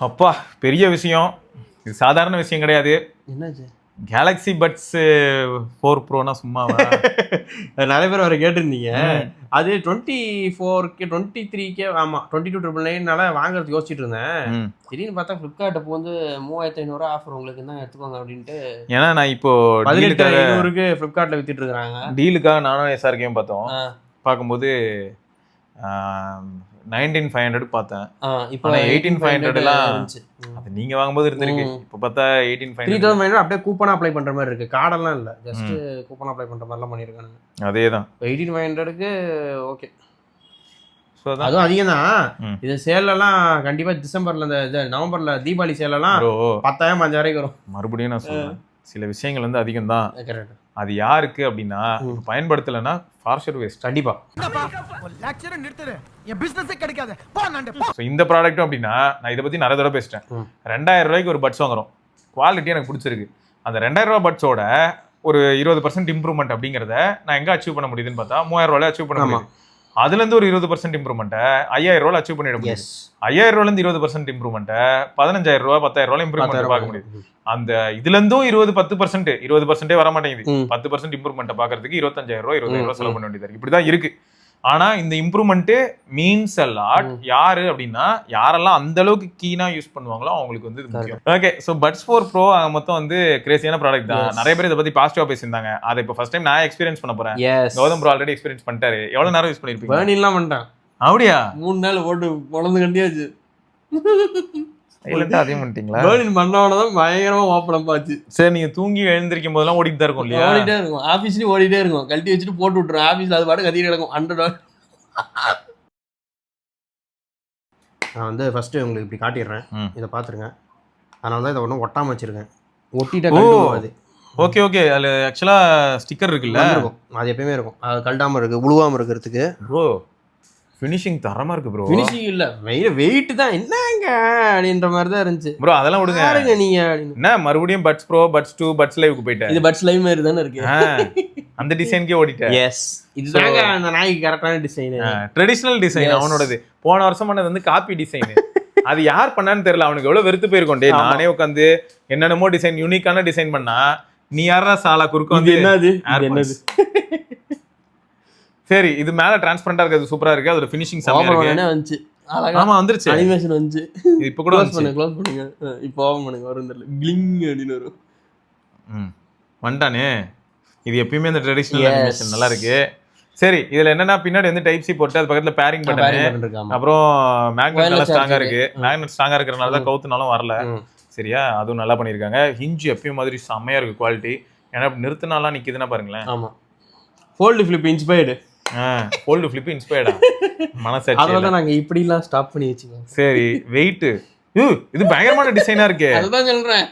அப்பா பெரிய விஷயம். இது சாதாரண விஷயம் கிடையாது. என்னாச்சு? கேலக்ஸி பட்ஸ் 4 ப்ரோனா சும்மாவா? நிறைய பேர் அவரை கேட்டிருந்தீங்க. அது 24K 23K ஆமா 22,999 வாங்குறதுக்கு யோசிச்சுட்டு இருந்தேன். திடீர்னு பார்த்தா ஃப்ளிப்கார்ட் இப்போ வந்து 3,500 ஆஃபர் உங்களுக்கு தான் எடுத்துக்கோங்க அப்படின்ட்டு. ஏன்னா நான் இப்போ 18,500க்கு ஃப்ளிப்கார்ட்ல வித்துட்டு இருக்காங்க. டீலுக்காக நானும் SRKயும் பார்த்தோம். பார்க்கும்போது 19,500 பார்த்தேன். இப்போ 18,500 எல்லாம் அது நீங்க வாங்கும்போது இருந்திருக்கு. இப்போ பார்த்தா 18,500 3,500 அப்படியே கூப்பன் அப்ளை பண்ற மாதிரி இருக்கு. கார்டெல்லாம் இல்ல, ஜஸ்ட் கூப்பன் அப்ளை பண்ற மாதிரிலாம் பண்ணிருக்காங்க. அதேதான் 18,500க்கு ஓகே. அதுவும் அதிகம் தான். இது சேல்லாம் கண்டிப்பா டிசம்பர்ல இந்த நவம்பர்ல தீபாவளி சேல்லாம் 10,000 5,000 வரும். மறுபடியும் நான் சொல்றேன், சில விஷயங்கள் வந்து அதிகம் தான். அது யாருக்கு அப்படின்னா பயன்படுத்தலைன்னா ஃபார்ஷர் வேஸ்ட். கண்டிப்பா இந்த ப்ராடக்ட்டும் அப்படின்னா நான் இதை பத்தி நிறைய தடவை பேசிட்டேன். 2,000 ரூபாய்க்கு ஒரு பட்ஸ் வாங்குறோம், குவாலிட்டி எனக்கு பிடிச்சிருக்கு. அந்த 2,000 ரூபாய் பட்ஸோட ஒரு 20% இம்ப்ரூவ்மெண்ட் அப்படிங்கிறத நான் எங்க அச்சீவ் பண்ண முடியுதுன்னு பார்த்தா 3,000 ரூபாய் அச்சீவ் பண்ண முடியும். அதுல இருந்து ஒரு 20% இம்ப்ரூவ்மெண்ட்டை 5,000 ரூபாய் அச்சீவ் பண்ணிட முடியும். 5,000 ரூபாயில இருந்து 20% இம்ப்ரூவ்மெண்ட்டை 15,000 ரூபாய் 10,000 ரூபாய் இம்ப்ரூவ்மெண்ட் பார்க்க முடியும். அந்த இதுல இருந்தும் 20% வர மாட்டேங்குது. 10% இம்ப்ரூவ்மெண்ட்டை பாக்குறதுக்கு 25,000 ரூபாய் 20,000 ரூபாய் செலவு பண்ண வேண்டியது இருக்கு. இப்படிதான் இருக்கு. ஆனா இந்த இம்ப்ரூவ்மெண்ட் மீன்ஸ் அ லாட். யாரு அப்படின்னா யாரெல்லாம் அந்த அளவுக்கு கீனா யூஸ் பண்ணுவாங்களோ அவங்களுக்கு வந்து இது முக்கியம். ஓகே, சோ பட்ஸ் 4 ப்ரோ மொத்தம் வந்து கிரேசியான ப்ராடக்ட் தான். நிறைய பேர் இதை பத்தி பாசிட்டிவா பேசியிருந்தாங்க. அதை இப்போ ஃபர்ஸ்ட் டைம் நான் எக்ஸ்பீரியன்ஸ் பண்ண போறேன். கௌதம் ப்ரோ ஆல்ரெடி எக்ஸ்பீரியன்ஸ் பண்ணிட்டாரு. எவ்வளவு நேரம் யூஸ் பண்ணிருப்பீங்க? பர்னிலாம் பண்ணிட்டேன். அப்படியா? 3 நாள் போட்டு பொழந்து கண்டியாச்சு. சைலண்டா அதையும் பண்ணிட்டீங்களா? பர்னிங் பண்ணவனதான் பயங்கரமா ஓப்பனம் பாச்சு. சரி, நீங்க தூங்கி எழுந்திருக்கும் போதெல்லாம் ஓடிட்டு தான் இருக்கும் இல்லையா? ஓடிட்டே இருக்கும். ஆபீஸ்லயும் ஓடிட்டே இருக்கும். கழட்டி வச்சுட்டு போட்டு விட்டுரும். ஆபீஸ்ல அது பாட்டு கத்திட்டு கிடக்கும். 100 நான் வந்து ஃபர்ஸ்ட் உங்களுக்கு இப்படி காட்டிடுறேன், இதை பாத்துருங்க. அதனால தான் இதை ஒன்றும் ஒட்டாம வச்சிருக்கேன். ஒட்டிட்டா கழட்டாது. ஓகே ஓகே, அதுல ஆக்சுவலா ஸ்டிக்கர் இருக்குல்ல, இருக்கும். அது எப்பயுமே இருக்கும். அது கழட்டாம இருக்கு, உழுவாம இருக்கிறதுக்கு. ப்ரோ ஃபினிஷிங் தரமா இருக்கு ப்ரோ. ஃபினிஷிங் இல்ல, வெயிட் தான் என்னங்க அப்படின்ற மாதிரி தான் இருந்துச்சு ப்ரோ. அதெல்லாம் விடுங்க, பாருங்க நீங்க. என்ன மறுபடியும் பட்ஸ் ப்ரோ, பட்ஸ் 2, பட்ஸ் லைவ்க்கு போயிட்டேன். இது பட்ஸ் லைவ் மாதிரி தானே இருக்கு. அந்த டிசைன்க்கே ஓடிட்டேன். எஸ், இதுதாங்க அந்த நாய்க்கு கரெக்டான டிசைன். Traditional design அவனோடது. போன வருஷம் பண்ணது வந்து காப்பி டிசைன். அது யார் பண்ணான்னு தெரியல. அவனுக்கு எவ்வளவு வெறுத்து போயிருக்கோம். டே நானே உட்காந்து என்னென்னமோ டிசைன், யூனிக்கான டிசைன் பண்ணா நீ யாரா சாலா குறுக்க வந்து என்னது. சரி, இது மேல டிரான்ஸ்பரண்டா இருக்கு, சூப்பரா இருக்கு. அதோட ஃபினிஷிங் செமையா இருக்கு. வந்துச்சு. ஆமா வந்துருச்சு, அனிமேஷன் வந்துச்சு. இப்போ கூட க்ளோஸ் பண்ணுங்க. இப்போ ஓபன் பண்ணுங்க, வரும் தெரியல, கிளிங் அப்படினு வரும். வந்துட்டானே. இது எப்பயுமே இந்த ட்ரெடிஷனல் அனிமேஷன் நல்லா இருக்கு. சரி, இதுல என்னன்னா பின்னாடி வந்து டைப் சி போட்டு அது பக்கத்துல பேரிங் பட்டன், அப்புறம் மேக்னெட் நல்லா ஸ்ட்ராங்கா இருக்கு. மேக்னெட் ஸ்ட்ராங்கா இருக்கறனால தான் கவுத்துனாலும் வரல. சரியா, அதுவும் நல்லா பண்ணிருக்காங்க. ஹிஞ்ச் எப்பயும் மாதிரி செமையா இருக்கு குவாலிட்டி. ஏன்னா நிறுத்தினாலாம் நிக்குதுன்னா பாருங்களேன். ஆமா, fold flip inspired. Fold flip இன்ஸ்பயர்டா மனசாட்சி. அதனால நாங்க இப்படி எல்லாம் ஸ்டாப் பண்ணி வச்சுக்கோங்க. சரி, வெயிட் இது பயங்கரமான டிசைனா இருக்கு. அதுதான் சொல்றேன்,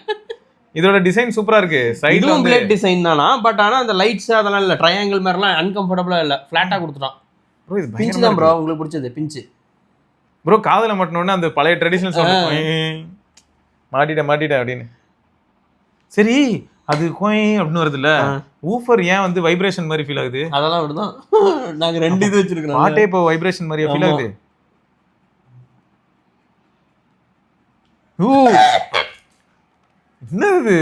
இதோட டிசைன் சூப்பரா இருக்கு. சைடுல வந்து பிளேட் டிசைன் தானா, பட் ஆனா அந்த லைட்ஸ் அதெல்லாம் இல்ல, ட்ரையாங்கிள் மாதிரிலாம் அன்கம்ஃபர்டபிளா இல்ல, ஃபிளாட்டா கொடுத்துட்டான். ப்ரோ இது பிஞ்ச் தான் ப்ரோ. உங்களுக்கு பிடிச்சது பிஞ்ச் ப்ரோ. காதுல மாட்டணும்னா அந்த பழைய ட்ரெடிஷனல் சவுண்ட் மாட்டிட்டேன் அப்படின்னு. சரி, அது கோய் அப்படின்னு வருது இல்ல, ஊஃபர் ஏன் வந்து வைப்ரேஷன் மாதிரி ஃபீல் ஆகுது? அதெல்லாம் விடுதான், நாங்க 2 இது வச்சிருக்கோம். பாட்டே இப்போ வைப்ரேஷன் மாதிரியா ஃபீல் ஆகுது? என்ன இது?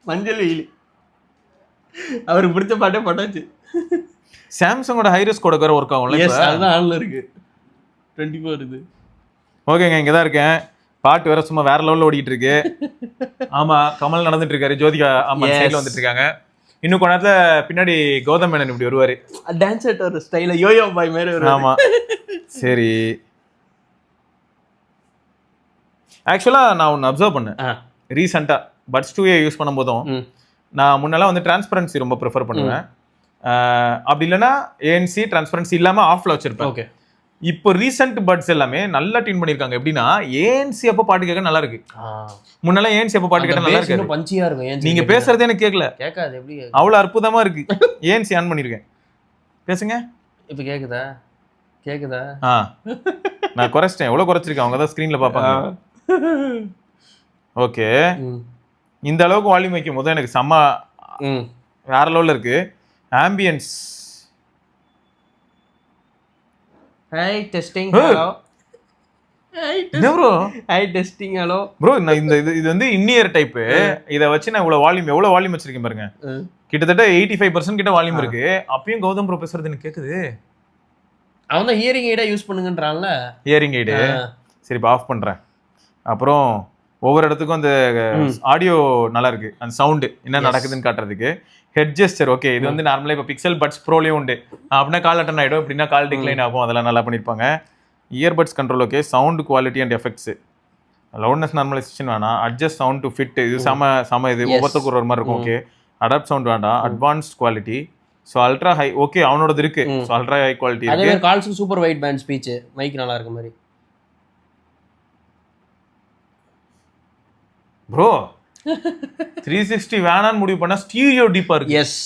மஞ்சள் வெயில். அவருக்கு பிடிச்ச பாட்டே போட்டாச்சு. சாம்சங்கோட ஹைரஸ் கோட வேற ஒர்க் ஆகும்ல. எஸ், அதுதான் ஆன்ல இருக்கு. 24 இது. ஓகேங்க, இங்க தான் இருக்கேன். பாட்டு வேற சும்மா வேற லெவல்ல ஓடிட்டு இருக்கு. ஆமா, கமல் நடந்துட்டு இருக்காரு, ஜோதிகா ஆமா சைடுல வந்துட்டு இருக்காங்க. இன்னும் கொஞ்ச நேரத்துல பின்னாடி கௌதம் மேனன் இப்படி வருவாரு, டான்ஸ் ஆடுற ஸ்டைல்ல யோயோ பாய் மாதிரி வருவாரு. ஆமா சரி. ஆக்சுவலா நான் ஒன்னு அப்சர்வ் பண்ணேன் ரீசெண்டா. பட்ஸ் 2 யூஸ் பண்ணும்போதும் நான் முன்னெல்லாம் வந்து டிரான்ஸ்பரன்சி ரொம்ப ப்ரிஃபர் பண்ணுவேன். அப்படி இல்லைன்னா ஏஎன்சி டிரான்ஸ்பரன்சி இல்லாம ஆஃப்ல வச்சிருப்பேன். ஓகே, இப்போ ரீசெண்ட் பட்ஸ் எல்லாமே நல்லா டியூன் பண்ணிருக்காங்க. எப்படின்னா ஏஎன்சி அப்ப பாட்டு கேட்க நல்லா இருக்கு. முன்னெல்லாம் ஏஎன்சி அப்ப பாட்டு கேட்க நல்லா இருக்கு, பஞ்சியா இருக்கும். நீங்க பேசுறதே எனக்கு கேட்கல, கேட்காது. எப்படி அவ்வளவு அற்புதமா இருக்கு. ஏஎன்சி ஆன் பண்ணிருக்கேன், பேசுங்க. இப்ப கேக்குதா? நான் குறைச்சிட்டேன். எவ்வளவு குறைச்சிருக்கேன், அவங்க தான் ஸ்கிரீன்ல பாப்பாங்க. ஓகே, இந்த அளவுக்கு வால்யூம் வைக்கும் போது எனக்கு செம்ம வேற லெவல்ல இருக்கு. ஆம்பியன்ஸ். Hi testing. ஹலோ. என்ன bro I testing hello bro நான் இது வந்து இன்னியர் டைப்பு. இதை வச்சு நான் எவ்வளவு வால்யூம் வச்சிருக்கேன் பாருங்க. கிட்டத்தட்ட 85% கிட்ட வால்யூம் இருக்கு. அப்பயும் கௌதம் ப்ரோ பேசுறது எனக்கு கேக்குது. அவன் தான் ஹியரிங் எய்டா யூஸ் பண்ணுங்கன்றான்ல. ஹியரிங் எய்டு சரி இப்போ ஆஃப் பண்றேன். அப்புறம் ஒவ்வொரு இடத்துக்கும் அந்த ஆடியோ நல்லா இருக்கு, அந்த சவுண்டு என்ன நடக்குதுன்னு காட்டுறதுக்கு. ஹெட் ஜெஸ்டர் ஓகே, இது வந்து நார்மலா இப்போ பிக்சல் பட்ஸ் ப்ரோலயும் உண்டு. அப்படின்னா கால் அட்டன் ஆயிடும், அப்படின்னா கால் டிக்ளைன் ஆகும். அதெல்லாம் நல்லா பண்ணிருப்பாங்க. Earbuds control okay, sound quality and effects, loudness normalisation வேணாம், அட்ஜஸ்ட் சவுண்ட் டு ஃபிட், இது சம இது ஒவ்வொருத்தருக்கு ஒரு மாதிரி இருக்கும். ஓகே, அடாப்ட் சவுண்ட் வேண்டாம், advanced quality, so ultra high okay அவனோடது இருக்கு. ஸோ அல்ட்ரா ஹை குவாலிட்டி அதே மாதிரி கால்ஸ்க்கு super wide band speech mic நல்லா இருக்க மாதிரி. ப்ரோ 360 வேணான்னு முடிவு பண்ணா ஸ்டீரியோ டீப்பா இருக்கு. எஸ்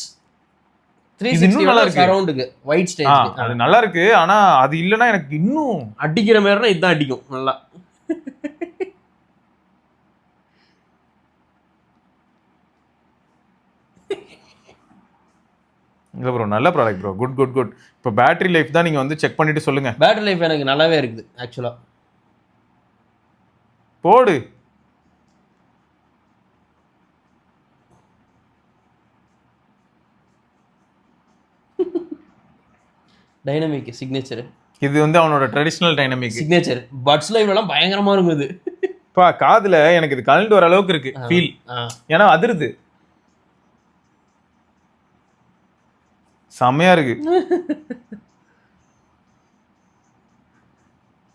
360 நல்லா இருக்கு, சரவுண்டுக்கு வைட் ஸ்டேஜ் அது நல்லா இருக்கு. ஆனா அது இல்லனா எனக்கு இன்னும் அடிக்கிற மாதிரினா இதுதான் அடிக்கும் நல்லா. இல்ல ப்ரோ நல்ல ப்ராடக்ட் ப்ரோ, குட். இப்போ பேட்டரி லைஃப் தான் நீங்க வந்து செக் பண்ணிட்டு சொல்லுங்க. பேட்டரி லைஃப் எனக்கு நல்லாவே இருக்குது ஆக்சுவலா. போடு டைனமிக் சிக்னேச்சர், இது வந்து அவனோட ட்ரெடிஷனல் டைனமிக் சிக்னேச்சர். பட்ஸ் லைவ்லாம் பயங்கரமா இருக்கும் இது. பா காதுல எனக்கு இது கலந்து வர அளவுக்கு இருக்கு ஃபீல். ஏன்னா அதிருது, செம்மையா இருக்கு.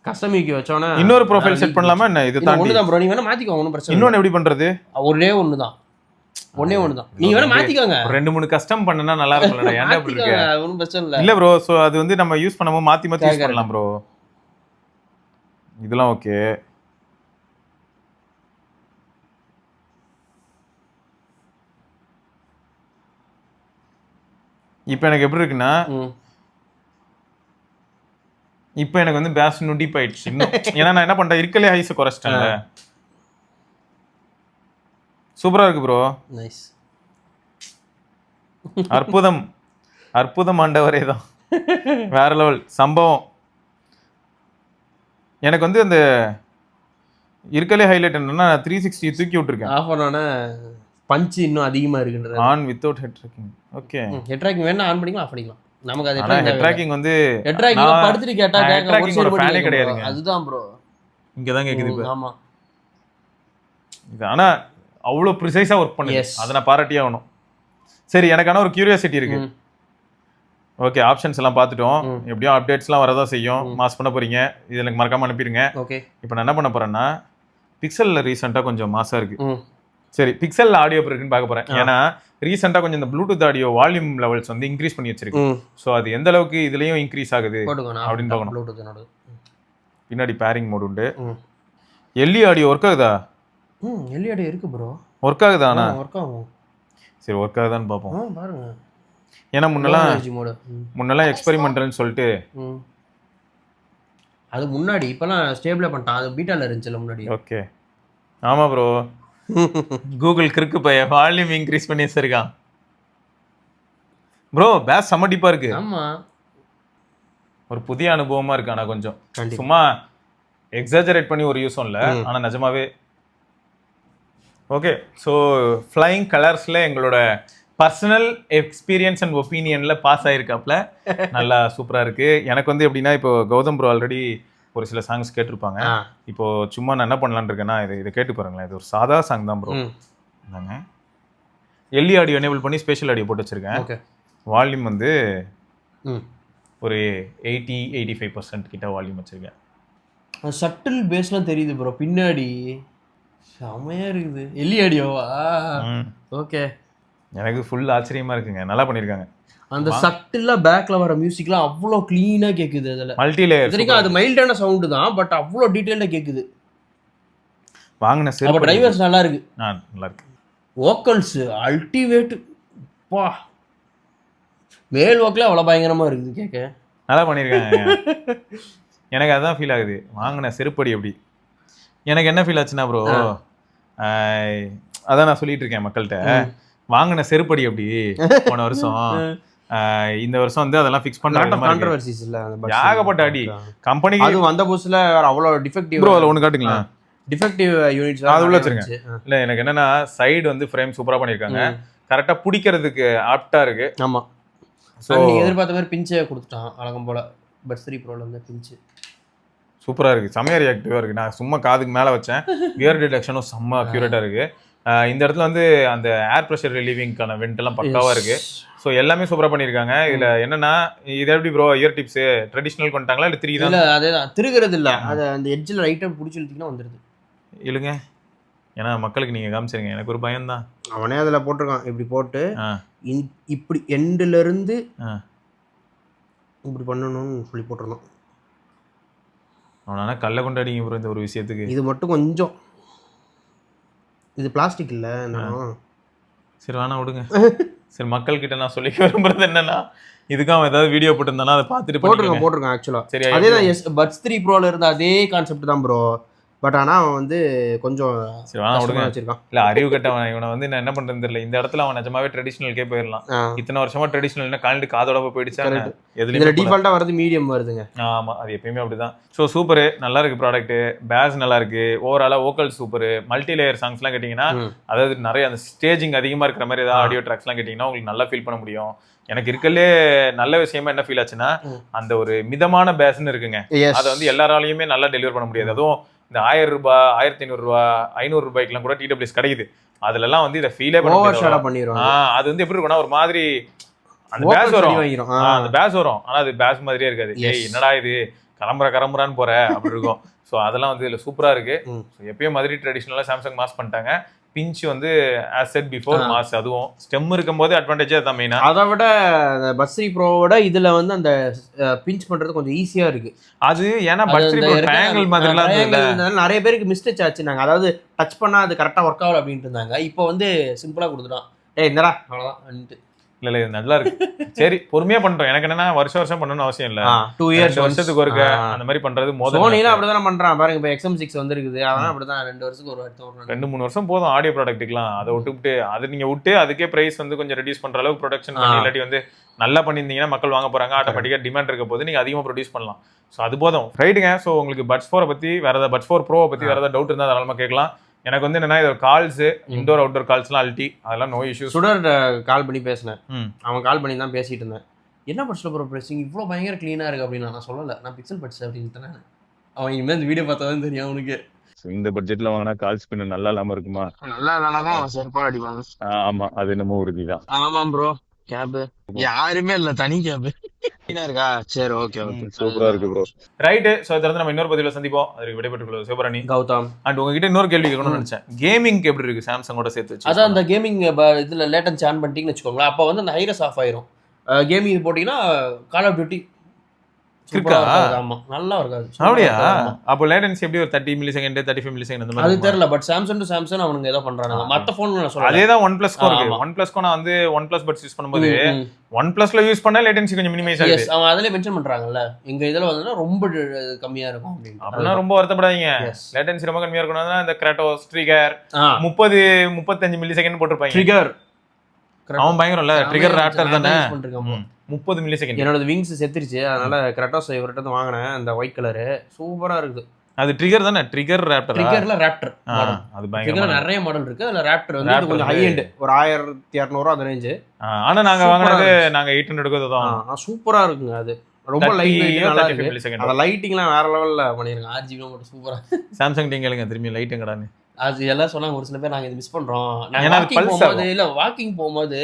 கஸ்டமிக்கு வச்சோனா இன்னொரு ப்ரொஃபைல் செட் பண்ணலாமா என்ன? இது தாண்டி ஒண்ணுதான் ப்ரோ, நீங்க வேணா மாத்திக்கோங்க, ஒண்ணும் பிரச்சனை. இன்னொன்னு எப்படி பண்றது? ஒரே ஒண்ணுதான் நீங்க வேணா மாத்திக்கோங்க. 2-3 கஸ்டம் பண்ணனா நல்லா இருக்கும்ல. என்ன அப்படி இருக்கு? ஒண்ணும் பிரச்சனை இல்ல. இல்ல ப்ரோ, சோ அது வந்து நம்ம யூஸ் பண்ணும்போது மாத்தி யூஸ் பண்ணலாம் ப்ரோ. இதெல்லாம் ஓகே. இப்போ எனக்கு எப்படி இருக்குன்னா, இப்போ எனக்கு வந்து பேஸ் இன்னும் டீப் ஆயிடுச்சு இன்னும். ஏன்னா நான் என்ன பண்ணிட்டேன், இருக்கலே ஹைஸை குறைச்சிட்டேன்ல. சூப்பரா இருக்கு ப்ரோ, நைஸ். அற்புதம் ஆண்டவரே தான், வேற லெவல் சம்பவம். எனக்கு வந்து அந்த இருக்கலே ஹைலைட் என்னன்னா 360 தூக்கி விட்டுருக்கேன். ஆஃப் பண்ணோன்னா பஞ்ச் இன்னும் அதிகமா இருக்குன்றது. On without head tracking. Okay, head tracking வேணா ஆன் பண்ணிக்கலாம், ஆஃப் பண்ணிக்கலாம். நமக்கு அது ஹெட் ட்ராக்கிங் வந்து ஹெட் ட்ராக்கிங் படுத்துட்டு கேட்டா ஹெட் ட்ராக்கிங் ஒரு ஃபேனே கிடையாதுங்க. அதுதான் ப்ரோ, இங்க தான் கேக்குது இப்போ. ஆமா இது ஆனா அவ்வளவு ப்ரிசைஸா ஒர்க் பண்ணுது. அதை நான் பாராட்டியே ஆகணும். சரி, எனக்கான ஒரு கியூரியாசிட்டி இருக்கு. ஓகே, ஆப்ஷன்ஸ் எல்லாம் பார்த்துட்டோம். எப்படியும் அப்டேட்ஸ்லாம் வரதான் செய்யும். மாஸ் பண்ண போறீங்க, இது எனக்கு மறக்காம அனுப்பிடுங்க. ஓகே, இப்போ நான் என்ன பண்ண போறேன்னா, பிக்சல்ல ரீசெண்டா கொஞ்சம் மாசா இருக்கு. சரி, பிக்சல்ல ஆடியோ இருக்குன்னு பார்க்க போறேன். ஏன்னா ரீசெண்டா கொஞ்சம் இந்த ப்ளூடூத் ஆடியோ வால்யூம் லெவல்ஸ் வந்து இன்க்ரீஸ் பண்ணி வச்சிருக்கு. ஸோ அது எந்த அளவுக்கு இதுலயும் இன்க்ரீஸ் ஆகுது அப்படின்னு பார்க்கணும். பின்னாடி பேரிங் மோட் உண்டு. எல்இ ஆடியோ ஒர்க் ஆகுதா? எல்இ ஆடியோ இருக்கு ப்ரோ, ஒர்க் ஆகுதா? ஆனா ஒர்க் ஆகும். சரி, ஒர்க் ஆகுதான்னு பார்ப்போம். பாருங்க, ஏன்னா முன்னெல்லாம் எக்ஸ்பெரிமெண்டல்னு சொல்லிட்டு அது முன்னாடி, இப்பெல்லாம் ஸ்டேபிளா பண்ணிட்டான். அது பீட்டால இருந்துச்சுல முன்னாடி. ஓகே, ஆமா ப்ரோ. கூகுள் கிறுக்கு பைய வால்யூம் இன்க்ரீஸ் பண்ணி வச்சிருக்கான் ப்ரோ. பேஸ் செம்ம டீப்பா இருக்கு. ஆமா, ஒரு புதிய அனுபவமா இருக்கு. ஆனா கொஞ்சம் சும்மா எக்ஸாஜரேட் பண்ணி ஒரு யூஸும் இல்ல, ஆனா நிஜமாவே ஓகே. ஸோ ஃப்ளையிங் கலர்ஸ்ல எங்களோட பர்சனல் எக்ஸ்பீரியன்ஸ் அண்ட் ஒப்பீனியன்ல பாஸ் ஆயிருக்காப்ல. நல்லா சூப்பரா இருக்கு. எனக்கு வந்து எப்படின்னா, இப்போ கௌதம் ப்ரோ ஆல்ரெடி ஒரு சில சாங்ஸ் கேட்டிருப்பாங்க. இப்போ சும்மா நான் என்ன பண்ணலான்னு இருக்கேன்னா, இதை கேட்டு பாருங்களேன். இது ஒரு சாதா சாங் தான் ப்ரோ. நாங்க எல்இ ஆடியோ எனேபிள் பண்ணி ஸ்பெஷல் ஆடியோ போட்டு வச்சிருக்கேன். வால்யூம் வந்து ஒரு 80-85% கிட்ட வால்யூம் வச்சிருக்கேன். சட்டில் பேஸ்லாம் தெரியுது ப்ரோ பின்னாடி, செமையா இருக்குது. எல்இ ஆடியோவா? ஓகே, எனக்கு ஃபுல் ஆச்சரியமா இருக்குங்க. நல்லா பண்ணிருக்காங்க. அந்த சட்டிலா பேக்ல வர மியூசிக்லாம் அவ்வளோ கிளீனா கேக்குது. அதுல மல்டி லேயர் சரிங்க, அது மைல்டான சவுண்ட் தான், பட் அவ்வளோ டீடைலா கேக்குது. வாங்குன சரி, அப்ப டிரைவர்ஸ் நல்லா இருக்கு. நல்லா இருக்கு. வோக்கல்ஸ் அல்டிமேட் பா, மேல் வோக்கல் அவ்வளோ பயங்கரமா இருக்குது, கேட்க நல்லா பண்ணிருக்காங்க. எனக்கு அதான் ஃபீல் ஆகுது. வாங்கின செருப்படி எப்படி எனக்கு என்ன ஃபீல் ஆச்சுன்னா ப்ரோ, அதான் நான் சொல்லிட்டு இருக்கேன் மக்கள்கிட்ட, வாங்கின செருப்படி அப்படி போன வருஷம் இந்த வருஷம் வந்து அதெல்லாம் ஃபிக்ஸ் பண்ண கான்ட்ரோவர்சிஸ் இல்ல அந்த பஸ் ஏகப்பட்ட அடி கம்பெனிக்கு. அது வந்த புதுசுல அவ்வளவு டிஃபெக்டிவ் ப்ரோ அதுல ஒண்ணு காட்டுங்களா, டிஃபெக்டிவ் யூனிட்ஸ் அது உள்ள வச்சிருங்க. இல்ல எனக்கு என்னன்னா சைடு வந்து ஃப்ரேம் சூப்பரா பண்ணிருக்காங்க, கரெக்டா பிடிக்கிறதுக்கு ஆப்டா இருக்கு. ஆமா சோ நீங்க எதிர்பார்த்த மாதிரி பிஞ்சை கொடுத்துட்டான் வழக்கம் போல. பட்ஸ் 3 ப்ரோல வந்து பிஞ்சு சூப்பரா இருக்கு, செம்மையா ரியாக்டிவா இருக்கு. நான் சும்மா காதுக்கு மேல வச்சேன், கியர் டிடெக்ஷனும் செம்ம அக்யூரேட்டா இருக்கு. இந்த இடத்துல வந்து அந்த ஏர் ப்ரெஷர் ரிலீவிங்கான வெண்ட் எல்லாம் பக்காவா இருக்கு. ஸோ எல்லாமே சூப்பரா பண்ணிருக்காங்க. இதுல என்னன்னா இது எப்படி ப்ரோ இயர் டிப்ஸ் ட்ரெடிஷனல் கொண்டாங்களா இல்ல 3 தான்? இல்ல அதேதான், திருகிறது இல்ல, அது அந்த எட்ஜ்ல ரைட்டா புடிச்சு இழுத்தீங்கன்னா வந்துருது. இல்லங்க ஏன்னா மக்களுக்கு நீங்க காமிச்சிருங்க, எனக்கு ஒரு பயம் தான். அவனே அதுல போட்டிருக்கான், இப்படி போட்டு இப்படி எண்ட்ல இருந்து இப்படி பண்ணணும்னு சொல்லி போட்டிருந்தான். அவனா கல்ல கொண்டாடிங்க ப்ரோ இந்த ஒரு விஷயத்துக்கு. இது மட்டும் கொஞ்சம், இது பிளாஸ்டிக் இல்ல. சரி வேணா விடுங்க. சரி மக்கள் கிட்ட நான் சொல்லி விரும்புறது என்னன்னா, இதுக்கு அவன் ஏதாவது வீடியோ போட்டிருந்தானா அதை பார்த்துட்டு போட்டிருக்கான் ஆக்சுவலா. சரி அதேதான் பட்ஸ் 3 ப்ரோல இருந்த அதே கான்செப்ட் தான் ப்ரோ. பட் ஆனா அவன் வந்து கொஞ்சம் வச்சிருக்கான். இல்ல அறிவு கட்டவன் இவனை வந்து நான் என்ன பண்றது தெரியல. இந்த இடத்துல அவன் நிஜமாவே ட்ரெடிஷனல்கே போயிடலாம். இத்தனை வருஷமா ட்ரெடிஷனல் கலந்து காதோட போயிடுச்சா. இதுல டிஃபால்ட்டா வருது மீடியம் வருதுங்க. ஆமா அது எப்பயுமே அப்படிதான். ஸோ சூப்பரு, நல்லா இருக்கு ப்ராடக்ட், பேஸ் நல்லா இருக்கு, ஓவராலா vocal super, multi layer songs எல்லாம் கேட்டீங்கன்னா, அதாவது நிறைய அந்த ஸ்டேஜிங் அதிகமா இருக்கிற மாதிரி ஏதாவது ஆடியோ ட்ராக்ஸ் எல்லாம் கேட்டீங்கன்னா உங்களுக்கு நல்லா ஃபீல் பண்ண முடியும். எனக்கு இருக்கலே நல்ல விஷயமா என்ன ஃபீல் ஆச்சுன்னா, அந்த ஒரு மிதமான பேஸ்ன்னு இருக்குங்க, அதை வந்து எல்லாராலையுமே நல்லா டெலிவர் பண்ண முடியாது. அதுவும் இந்த 1000 ரூபாய் 1500 ரூபாய் 500 ரூபாய்க்குலாம் கூட TWS கிடைக்குது. அதுல எல்லாம் வந்து இதை ஃபீலே பண்ணிடுவோம். அது வந்து எப்படி இருக்கும்னா ஒரு மாதிரி அந்த பேஸ் வரும், அந்த பேஸ் வரும், ஆனா அது பேஸ் மாதிரியே இருக்காது. ஏய் என்னடா இது கிளம்புறான்னு போற அப்படி இருக்கும். ஸோ அதெல்லாம் வந்து இதுல சூப்பரா இருக்கு. எப்பயும் மாதிரி ட்ரெடிஷனலா சாம்சங் மாஸ் பண்ணிட்டாங்க. பிஞ்ச் வந்து as said before மாஸ், அதுவும் ஸ்டெம் இருக்கும்போது அட்வான்டேஜே தான் மெயினா. அதை விட பட்ஸ் 3 ப்ரோவோட இதுல வந்து அந்த பிஞ்ச் பண்றது கொஞ்சம் ஈஸியா இருக்கு. அது ஏன்னா பட்ஸ் 3 ப்ரோ ட்ரையாங்கிள் மாதிரிலாம் இருந்தது, நிறைய பேருக்கு மிஸ்டேக் ஆச்சு. நாங்க அதாவது டச் பண்ணா அது கரெக்டா ஒர்க் ஆகல அப்படின்ட்டு இருந்தாங்க. இப்போ வந்து சிம்பிளா கொடுத்துட்டோம். என்னடா அவ்வளவுதான். இல்ல இது நல்லா இருக்கு. சரி பொறுமையா பண்றோம். எனக்கு என்னன்னா வருஷம் பண்ணணும்னு அவசியம் இல்ல, 2 இயர்ஸ் வருஷத்துக்கு ஒருக்க அந்த மாதிரி பண்றது மோதல். சோனில அப்படிதான் பண்றான் பாருங்க. இப்ப XM6 வந்திருக்குது, அதனால அப்படிதான் 2 வருஷத்துக்கு ஒரு வாட்டி 2-3 வருஷம் போதும் ஆடியோ ப்ராடக்ட்டுக்குலாம். அதை விட்டுவிட்டு அது நீங்க விட்டு அதுக்கே பிரைஸ் வந்து கொஞ்சம் ரெடியூஸ் பண்ற அளவுக்கு ப்ரொடக்ஷன் பண்ணி இல்லாட்டி வந்து நல்லா பண்ணியிருந்தீங்கன்னா மக்கள் வாங்க போறாங்க, ஆட்டோமேட்டிக்கா டிமாண்ட் இருக்க போது நீங்க அதிகமா ப்ரொடியூஸ் பண்ணலாம். ஸோ அது போதும் ரைட்டுங்க. ஸோ உங்களுக்கு பட்ஸ் 4 பத்தி வேற ஏதாவது பட்ஸ் 4 ப்ரோ பத்தி வேற ஏதாவது டவுட் இருந்தால் தாராளமா கேட்கலாம். எனக்கு வந்து என்னன்னா இது கால்ஸ் இன்டோர் அவுட்டோர் கால்ஸ்லாம் அல்டி, அதெல்லாம் நோ இஷ்யூஸ். சுடர் கால் பண்ணி பேசினேன், அவன் கால் பண்ணி தான் பேசிட்டு இருந்தேன். என்ன பட்ஸ்ல ப்ரோ பிரசிங் இவ்வளோ பயங்கர க்ளீனா இருக்கு அப்படின்னு நான் சொல்லலை, நான் பிக்சல் பட்ஸ் அப்படின்னு. அவன் இனிமேல் இந்த வீடியோ பார்த்தா தான் தெரியும் அவனுக்கு. இந்த பட்ஜெட்ல வாங்கினா கால் ஸ்பின் நல்லா இல்லாம இருக்குமா? நல்லா இல்லைனாதான் அவன் செருப்பா அடிப்பாங்க. ஆமா அது என்னமோ உறுதிதான். ஆமாம் ப்ரோ. கேப் யாருமே இல்ல, தனி கேப் இருக்கா? சரி ஓகே ஓகே சூப்பரா இருக்கு ப்ரோ. ரைட். சோ இதெல்லாம் நம்ம இன்னொரு பதிவுல சந்திப்போம். அதுக்கு விடைபெற்றுக் சிவபரணி கௌதம். அண்ட் உங்ககிட்ட இன்னொரு கேள்வி கேட்கணும்னு நினைச்சேன். கேமிங் எப்படி இருக்கு சாம்சங்கோட சேர்த்து வச்சு? அதான் அந்த கேமிங் இதுல லேட்டன்சி ஆன் பண்ணிட்டீங்கன்னு வச்சுக்கோங்களேன், அப்போ வந்து அந்த ஹைரஸ் ஆஃப் ஆயிரும். கேமிங் போட்டீங்கன்னா கால் ஆஃப் டியூட்டி இருக்கா? ஆமா நல்லா இருக்காது. அப்படியா? அப்போ லேட்டன்சி எப்படி ஒரு 30 மில்லிசெகண்ட் 35 மில்லிசெகண்ட் அந்த மாதிரி? அது தெரியல. பட் சாம்சங் டு சாம்சங் அவனுங்க ஏதோ பண்றாங்க. மத்த போன்ல நான் சொல்றேன். அதேதான் OnePlus க்கு இருக்கு. OnePlus க்கு நான் வந்து OnePlus பட்ஸ் யூஸ் பண்ணும்போது OnePlusல யூஸ் பண்ணா லேட்டன்சி கொஞ்சம் மினிமைஸ் ஆகுது. எஸ் அவங்க அதிலே மென்ஷன் பண்றாங்கல்ல, எங்க இதுல வந்து ரொம்ப கம்மியா இருக்கும் அப்படின்னு. அப்பனா ரொம்ப வருத்தப்படாதீங்க. லேட்டன்சி ரொம்ப கம்மியா இருக்கணும்னா இந்த Kratos ட்ரிகர் 30-35 மில்லிசெகண்ட் போட்டுருப்பாங்க. ட்ரிகர் அவன் பயங்கரம் இல்ல, ட்ரிகர் ராப்டர் தானே 30 மில்லிசெகண்ட். என்னோட விங்ஸ் செத்துருச்சு, அதனால கிராட்டோஸ் இவர்கிட்ட வாங்கினேன். அந்த ஒயிட் கலரு சூப்பரா இருக்குது. அது ட்ரிகர் தானே? Trigger raptor. ட்ரிகர்ல ராப்டர் அது பயங்கரமா நிறைய மாடல் இருக்கு. அதுல ராப்டர் வந்து கொஞ்சம் ஹை எண்ட், ஒரு 1200 அந்த ரேஞ்ச். ஆனா நாங்க வாங்குனது நாங்க 800 தான். சூப்பரா இருக்குங்க. அது ரொம்ப லைட் வெயிட், நல்லா இருக்கு. அந்த லைட்டிங்லாம் வேற லெவல்ல பண்ணிருக்காங்க. RGB மட்டும் சூப்பரா. சாம்சங் டீங்களுங்க திரும்பி லைட் எங்கடான்னு அது எல்லாம் சொன்னாங்க. ஒரு சில பேர் நாங்க இது மிஸ் பண்றோம். நாங்க வாக்கிங் போகும்போது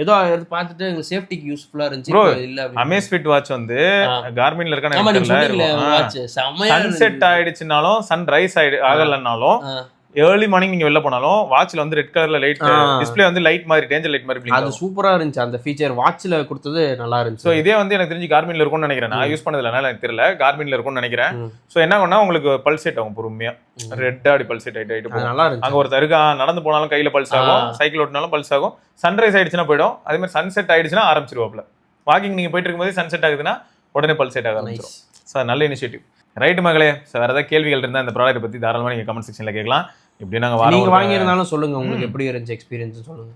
ஏதோ பார்த்துட்டு எங்களுக்கு சேஃப்டிக்கு யூஸ்ஃபுல்லா இருந்துச்சு. இல்ல அமேஸ்ஃபிட் வாட்ச் வந்து கார்மின்ல இருக்க சன்செட் ஆயிடுச்சுனாலும் சன்ரைஸ் ஆகலனாலும் ஏர்லி மார்னிங் நீங்க வெளில போனாலும் வாட்ச்ல வந்து ரெட் கலர்ல லைட் டிஸ்ப்ளே வந்து லைட் மாதிரி டேஞ்சர் லைட் மாதிரி அது சூப்பரா இருந்துச்சு. அந்த ஃபீச்சர் வாட்ச்ல கொடுத்தது நல்லா இருந்துச்சு. சோ இதே வந்து எனக்கு தெரிஞ்சு கார்மின்ல இருக்கும்னு நினைக்கிறேன். நான் யூஸ் பண்ணதுல எனக்கு தெரியல, கார்மின்ல இருக்கும்னு நினைக்கிறேன். சோ என்ன பண்ணா உங்களுக்கு பல்ஸ் செட் ஆகும் பொறுமையா, ரெட் ஆடி பல்ஸ் செட் ஆயிட்டு போகும். நல்லா இருந்துச்சு. அங்க ஒருத்தர் இருக்கா, நடந்து போனாலும் கையில பல்ஸ் ஆகும், சைக்கிள் ஓட்டினாலும் பல்ஸ் ஆகும். சன்ரைஸ் ஆயிடுச்சுன்னா போயிடும், அதே மாதிரி சன்செட் ஆயிடுச்சுன்னா ஆரம்பிச்சிருவாப்ல. வாக்கிங் நீங்க போயிட்டு இருக்கும்போது சன்செட் ஆகுதுன்னா உடனே பல்ஸ் செட் ஆக ஆரம்பிச்சிடும். சார் நல்ல இனிஷியேட்டிவ். ரைட் மகளே, வேற ஏதாவது கேள்விகள் இருந்தா இந்த ப்ராடக்ட் பத்தி தாராளமா நீங்க கமெண்ட் செக்ஷன்ல கேட்கலாம். இப்படி நாங்க நீங்க வாங்கி இருந்தாலும் சொல்லுங்க, உங்களுக்கு எப்படி இருந்துச்சு எக்ஸ்பீரியன்ஸ் சொல்லுங்க.